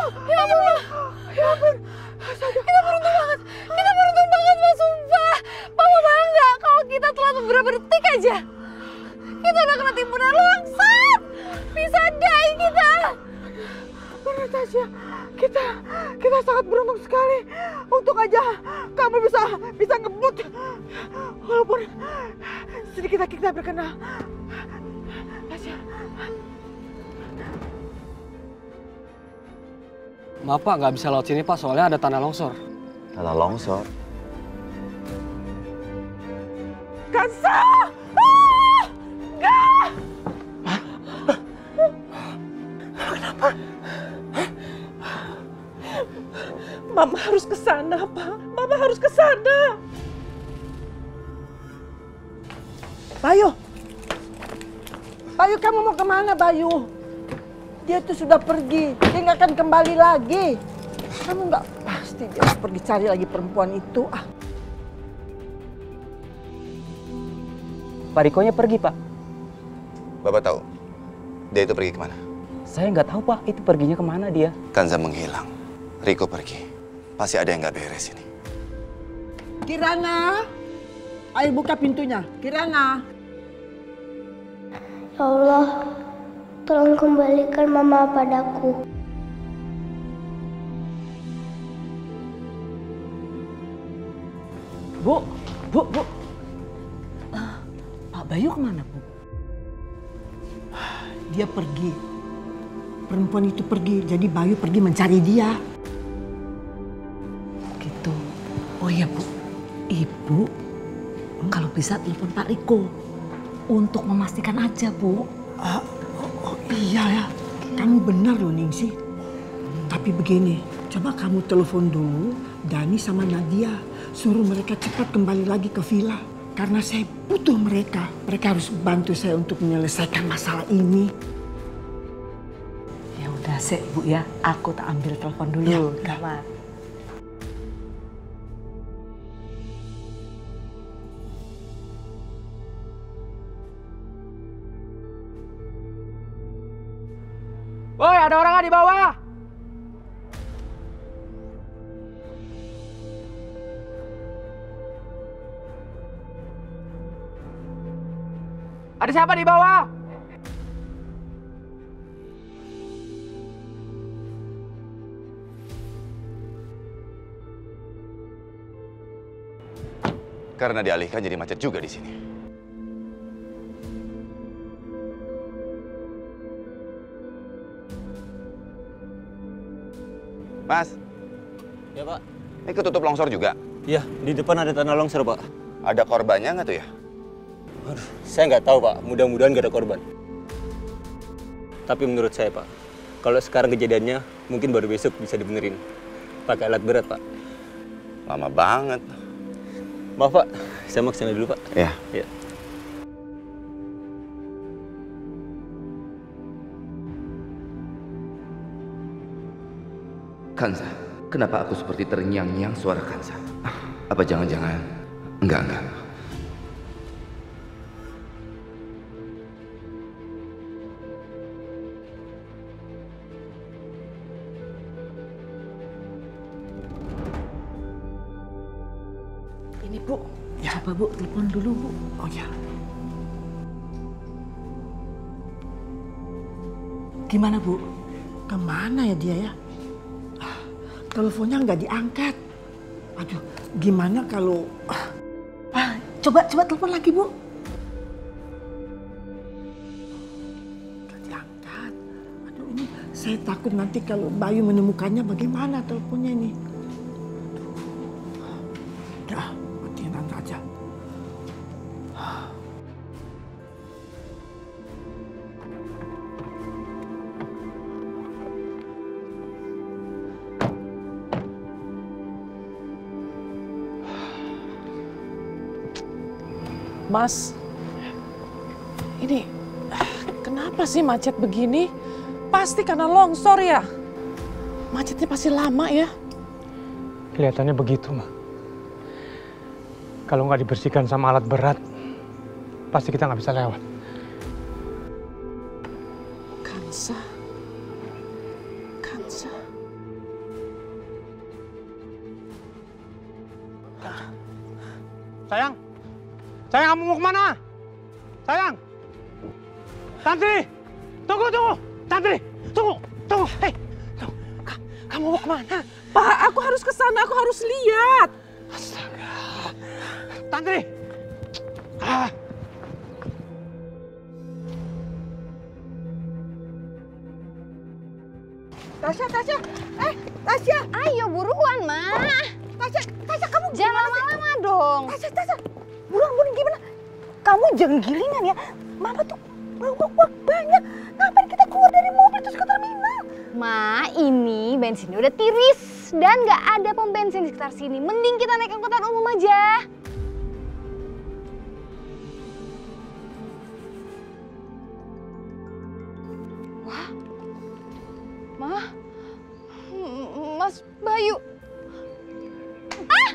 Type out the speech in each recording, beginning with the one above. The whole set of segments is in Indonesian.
Ya ampun. Ya ampun. Kita beruntung banget. Kita beruntung banget, Mas. Sumpah. Mama bangga kalau kita telah beberapa detik aja. Kita udah kena timbunan longsor. Bisa die kita. Benar, Tasya. Kita sangat beruntung sekali. Untung aja kamu bisa ngebut. Walaupun sedikit lagi kita berkena. Tasya. Maaf Pak, nggak bisa lewat sini Pak, soalnya ada tanah longsor. Tanah longsor? Kansa! Ah! Enggak! Kenapa? Mama harus ke sana, Pak. Mama harus ke sana. Bayu! Bayu, kamu mau kemana, Bayu? Dia tuh sudah pergi, dia nggak akan kembali lagi. Kamu nggak pasti dia pergi cari lagi perempuan itu. Pak Rikonya pergi, Pak. Bapak tahu dia itu pergi kemana? Saya nggak tahu, Pak. Itu perginya kemana dia? Kanza menghilang, Riko pergi. Pasti ada yang nggak beres ini. Kirana, ayo buka pintunya. Kirana. Ya Allah, tolong kembalikan Mama padaku. Bu. Pak Bayu kemana, Bu? Dia pergi. Perempuan itu pergi, jadi Bayu pergi mencari dia. Gitu. Oh iya, Bu. Ibu, kalau bisa telepon Pak Riko. Untuk memastikan aja, Bu. Oh iya ya. Kamu benar loh, Ningsih. Tapi begini, coba kamu telepon dulu Dani sama Nadia. Suruh mereka cepat kembali lagi ke villa. Karena saya butuh mereka. Mereka harus bantu saya untuk menyelesaikan masalah ini. Ya udah sih, Bu ya. Aku tak ambil telepon dulu. Ya, Kamar. Woi, ada orang nggak di bawah? Ada siapa di bawah? Karena dialihkan jadi macet juga di sini. Mas. Ya, Pak. Ini ketutup longsor juga? Iya, di depan ada tanah longsor, Pak. Ada korbannya nggak tuh ya? Aduh, saya nggak tahu, Pak. Mudah-mudahan nggak ada korban. Tapi menurut saya, Pak, kalau sekarang kejadiannya, mungkin baru besok bisa dibenerin. Pakai alat berat, Pak. Lama banget. Maaf, Pak. Saya mau kesana dulu, Pak. Ya. Ya. Kanza, kenapa aku seperti terngiang-ngiang suara Kanza? Apa jangan-jangan? Enggak. Ini, Bu. Ya. Coba, Bu, telepon dulu, Bu. Oh ya. Gimana, Bu? Kemana ya dia ya? Teleponnya nggak diangkat. Aduh, gimana kalau... Coba telepon lagi, Bu. Nggak diangkat. Aduh, ini saya takut nanti kalau Bayu menemukannya bagaimana teleponnya ini. Udah, matiin aja. Mas, ini kenapa sih macet begini? Pasti karena longsor ya? Macetnya pasti lama ya? Kelihatannya begitu, Ma. Kalau nggak dibersihkan sama alat berat, pasti kita nggak bisa lewat. Kansa. Sayang, sayang kamu mau kemana? Sayang, Tantri, tunggu. Tantri, tunggu. Hei, kamu mau kemana? Pak, aku harus ke sana, aku harus lihat. Astaga, Tantri. Tasya. Tasya. Ayo buruan, Ma. Tasya, kamu Jangan lama-lama dong. Tasya. Buruan gimana? Kamu jangan gilingan ya. Mama tuh bawa uang banyak. Ngapain kita keluar dari mobil terus ke terminal? Ma, ini bensinnya udah tiris dan nggak ada pom bensin di sekitar sini. Mending kita naik angkutan umum aja. Wah, Mas Bayu. Ah,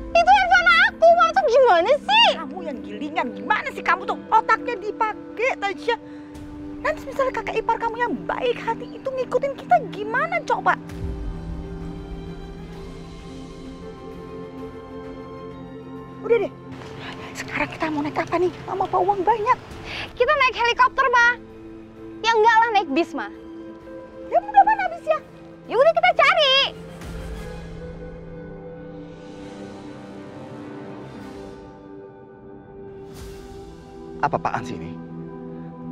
itu handphone aku. Mama tuh gimana sih? Kamu yang gilingan, gimana sih kamu tuh? Otaknya dipakai, Tasya. Nanti misalnya kakak ipar kamu yang baik hati itu ngikutin kita gimana coba? Udah deh, sekarang kita mau naik apa nih? Mama bawa uang banyak. Kita naik helikopter, Ma. Ya enggak lah, naik bis, Ma. Ya udah mana bisnya? Ya udah kita cari. Apa-apaan sih ini?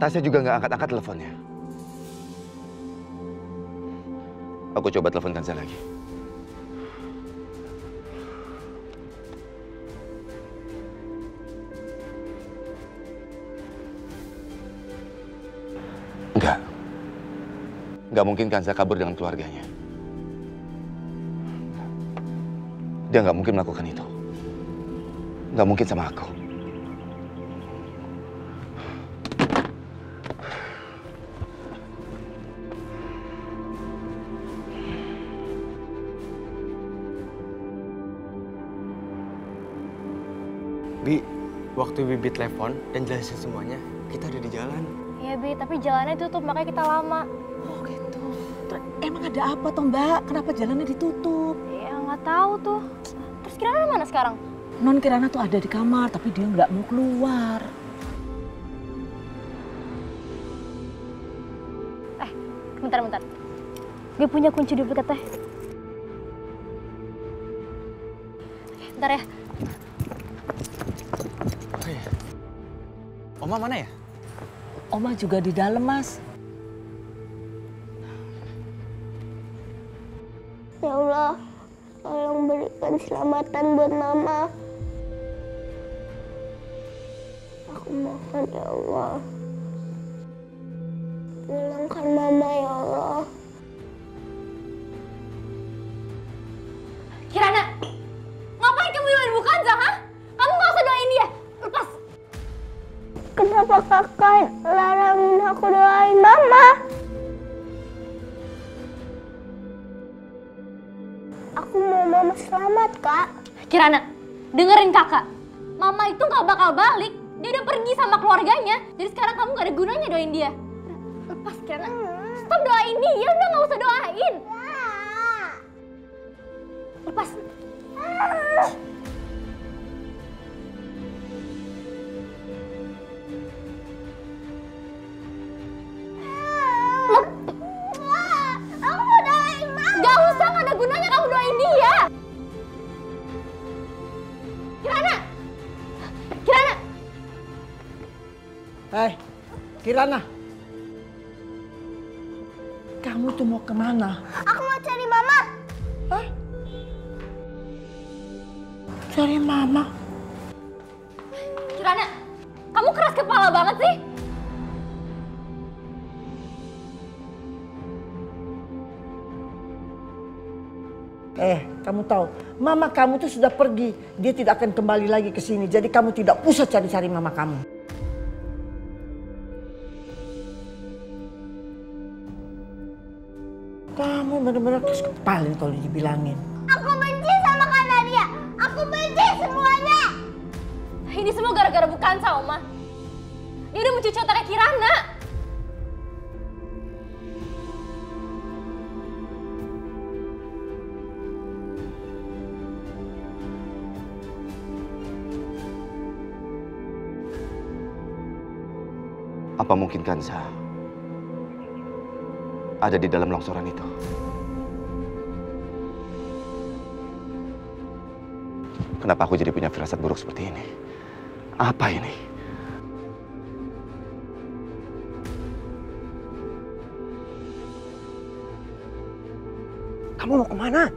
Tasya juga nggak angkat-angkat teleponnya. Aku coba telepon Kanza lagi. Nggak mungkin Kanza kabur dengan keluarganya. Dia nggak mungkin melakukan itu. Nggak mungkin sama aku. Bi, waktu Bibi telepon dan jelasin semuanya, kita ada di jalan. Iya, Bi, tapi jalannya tutup, makanya kita lama. Oh gitu. Emang ada apa toh Mbak? Kenapa jalannya ditutup? Ya nggak tahu tuh. Terus Kirana mana sekarang? Non Kirana tuh ada di kamar, tapi dia nggak mau keluar. Bentar. Gue punya kunci duplikat teh. Bentar ya. Oma mana ya? Oma juga di dalam, Mas. Ya Allah, tolong berikan keselamatan buat Mama. Aku mohon ya Allah. Pulangkan Mama ya Allah. Kirana, ngapain kamu doain Bu Kanza, ha? Kamu nggak usah doain dia. Lepas. Kenapa kakak larangin aku doain Mama? Aku mau Mama selamat, Kak. Kirana, dengerin kakak. Mama itu nggak bakal balik. Dia udah pergi sama keluarganya. Jadi sekarang kamu nggak ada gunanya doain dia. Lepas, Kirana. Stop doain dia. Udah nggak usah doain. Lepas. Aku mau doain Mama. Gak usah, gak ada gunanya kamu doain dia. Kirana. Hai, Kirana. Kamu tuh mau kemana? Aku mau cari Mama. Hah? Cari Mama? Kirana, kamu keras kepala banget sih. Kamu tahu, Mama kamu tuh sudah pergi. Dia tidak akan kembali lagi ke sini. Jadi kamu tidak usah cari-cari Mama kamu. Kamu benar-benar keras kepala kalau dibilangin. Aku benci sama Kak Nadia. Aku benci semuanya. Ini semua gara-gara Bu Kanza, Oma. Dia udah mencuci otaknya Kirana. Apa mungkin Kansa ada di dalam longsoran itu? Kenapa aku jadi punya firasat buruk seperti ini? Apa ini? Kamu mau kemana?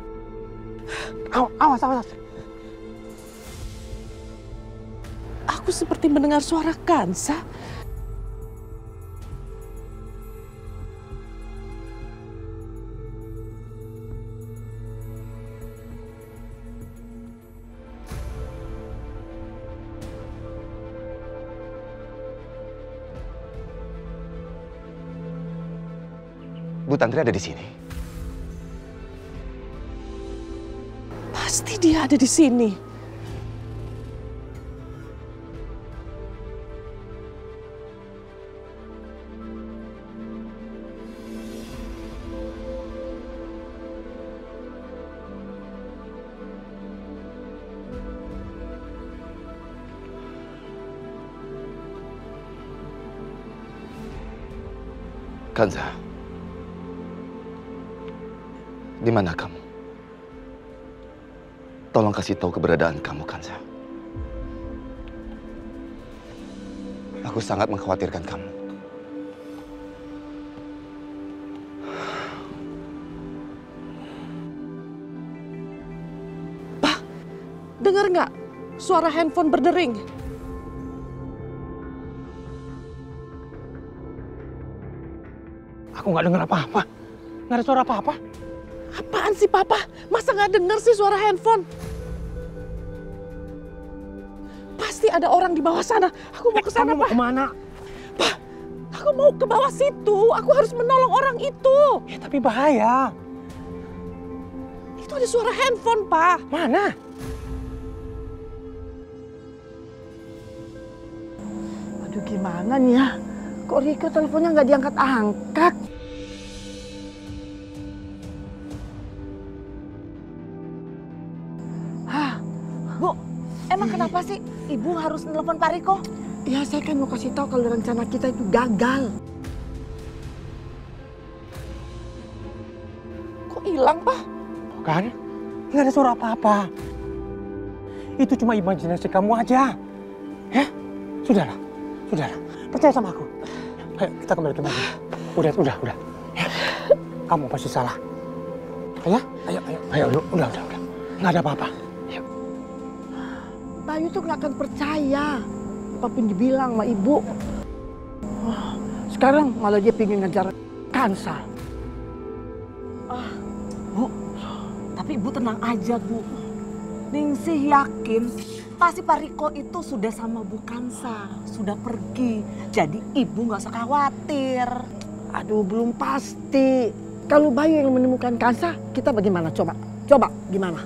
Awas, awas. Aku seperti mendengar suara Kansa. Bu Tantri ada di sini. Pasti dia ada di sini. Kansa, di mana kamu? Tolong kasih tahu keberadaan kamu, Kansa. Aku sangat mengkhawatirkan kamu. Pak, dengar nggak suara handphone berdering? Aku nggak dengar apa-apa. Nggak ada suara apa-apa. Apaan sih Papa? Masa nggak dengar sih suara handphone? Pasti ada orang di bawah sana. Aku mau ke sana, Kamu mau Pak. kemana? Pak, aku mau ke bawah situ. Aku harus menolong orang itu. Ya tapi bahaya. Itu ada suara handphone, Pak. Mana? Aduh gimana nih ya? Kok Riko teleponnya nggak diangkat-angkat? Bu, emang kenapa sih Ibu harus nelpon Pak Riko? Ya saya kan mau kasih tahu kalau rencana kita itu gagal. Kok hilang, Pak? Kan? Nggak ada suara apa-apa. Itu cuma imajinasi kamu aja. Ya? Sudahlah. Sudahlah. Percaya sama aku. Ayo kita kembali ke mobil. Udah. Ya. Kamu pasti salah. Ya? Ayo. Udah. Nggak ada apa-apa. Ayo. Bayu tuh nggak akan percaya apapun dibilang sama ibu. Wah, sekarang malah dia pingin ngejar Kansa. Bu, tapi Ibu tenang aja, Bu. Ningsih yakin pasti Pak Riko itu sudah sama Bu Kansa, sudah pergi. Jadi Ibu nggak usah khawatir. Aduh belum pasti. Kalau Bayu yang menemukan Kansa, kita bagaimana? Coba gimana?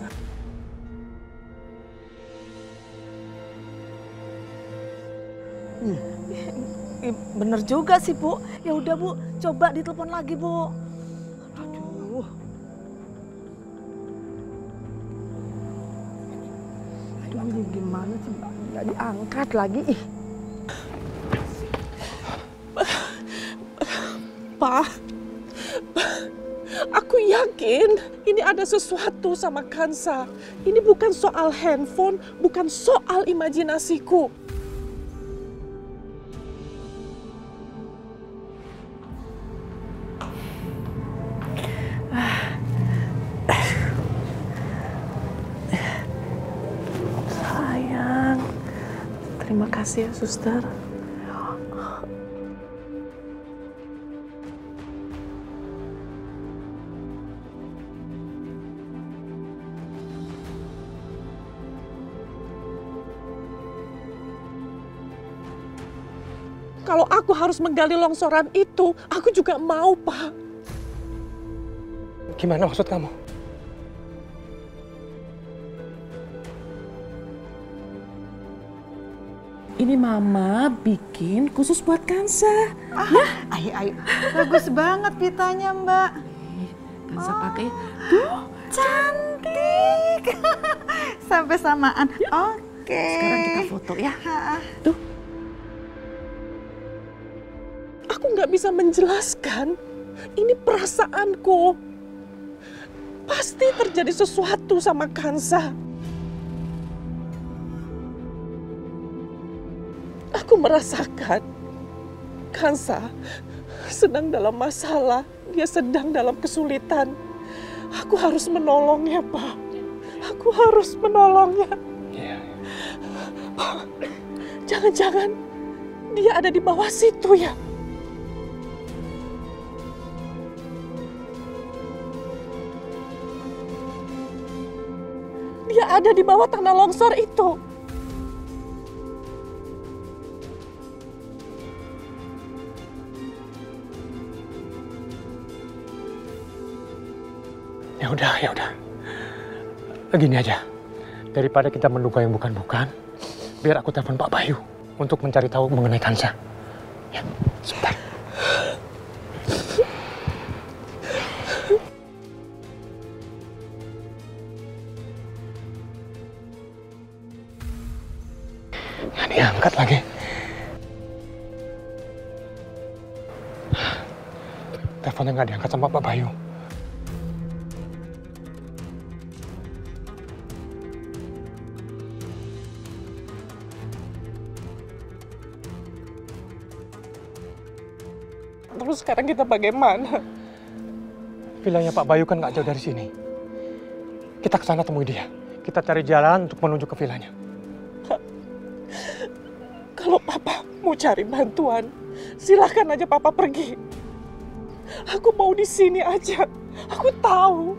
Bener juga sih, Bu. Ya udah, Bu, coba ditelepon lagi, Bu. Aduh. Aduh ini gimana sih? Nggak diangkat lagi. Pak, aku yakin ini ada sesuatu sama Kansa. Ini bukan soal handphone, bukan soal imajinasiku. Sayang, terima kasih ya, Suster. Kalau aku harus menggali longsoran itu, aku juga mau, Pak. Gimana maksud kamu? Ini Mama bikin khusus buat Kansa. Ayo. Bagus banget pitanya, Mbak. Kansa pakai. Cantik. Sampai samaan. Oke. Sekarang kita foto ya. Tuh. nggak bisa menjelaskan. Ini perasaanku. Pasti terjadi sesuatu sama Kansa. Aku merasakan Kansa sedang dalam masalah. Dia sedang dalam kesulitan. Aku harus menolongnya, Pak. Aku harus menolongnya. Pak, jangan-jangan dia ada di bawah situ ya? Dia ada di bawah tanah longsor itu. Ya udah. Begini aja. Daripada kita menduga yang bukan-bukan, biar aku telepon Pak Bayu untuk mencari tahu mengenai Kansa. Ya, sebentar. Nggak diangkat lagi. Teleponnya nggak diangkat sama Pak Bayu. Terus sekarang kita bagaimana? Vilanya Pak Bayu kan nggak jauh dari sini. Kita ke sana temui dia. Kita cari jalan untuk menuju ke vilanya. Kalau Papa mau cari bantuan, silahkan aja Papa pergi. Aku mau di sini aja. Aku tahu.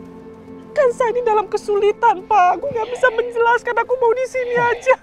Kansa ini dalam kesulitan, Pak. Aku nggak bisa menjelaskan. Aku mau di sini aja.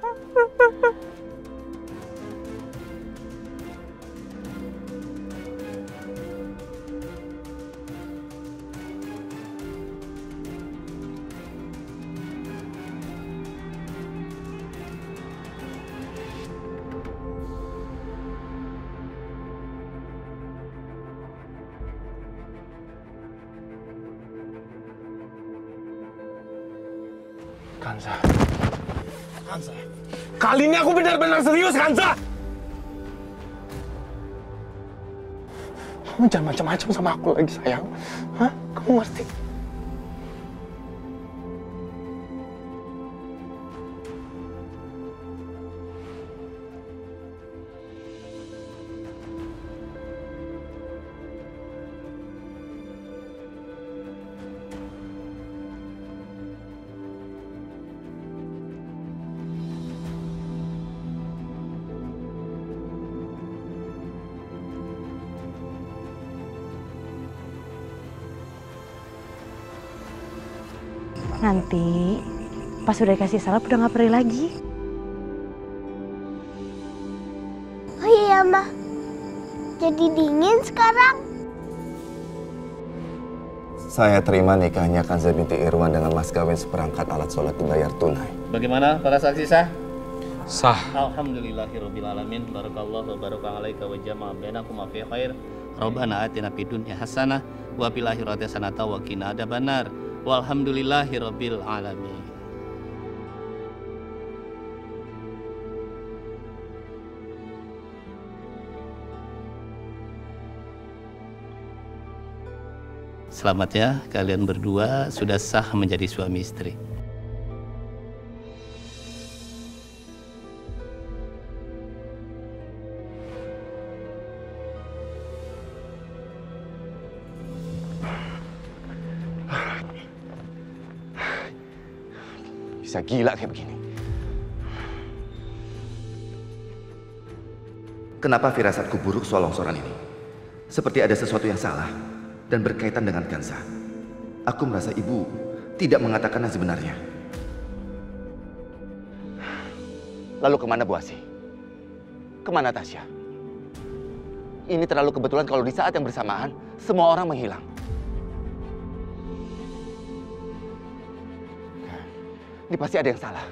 Kansa. Kali ini aku benar-benar serius, Kansa. Kamu jangan macam-macam sama aku lagi, sayang. Hah? Kamu ngerti? Nanti pas udah dikasih salep udah nggak perih lagi. Oh iya, Mbak. Jadi dingin sekarang. Saya terima nikahnya Kanza binti Irwan dengan mas kawin seperangkat alat sholat dibayar tunai. Bagaimana para saksi sah? Sah. Alhamdulillahirabbil alamin. Barakallahu wa baraka alaika wa jama'a bainakum fi khair. Rabbana atina fid dunya hasanah wa fil akhirati hasanah wa qina adzabannar. Walhamdulillahirabbil alamin. Selamat ya, kalian berdua sudah sah menjadi suami istri. Bisa gila kayak begini. Kenapa firasatku buruk soal longsoran ini? Seperti ada sesuatu yang salah dan berkaitan dengan Kansa. Aku merasa ibu tidak mengatakan yang sebenarnya. Lalu kemana Bu Asih? Kemana Tasya? Ini terlalu kebetulan kalau di saat yang bersamaan semua orang menghilang. Ini pasti ada yang salah.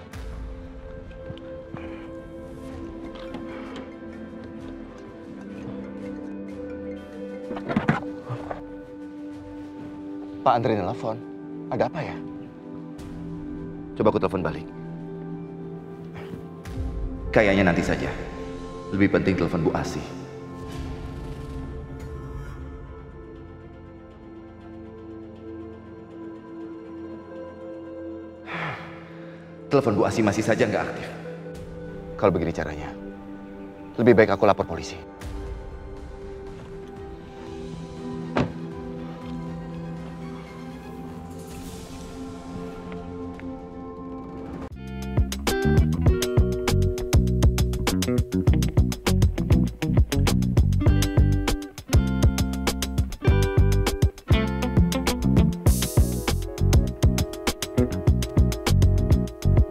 Pak Andre nelfon. Ada apa ya? Coba aku telepon balik. Kayaknya nanti saja. Lebih penting telepon Bu Asih. Telepon Bu Asi masih saja nggak aktif. Kalau begini caranya, lebih baik aku lapor polisi.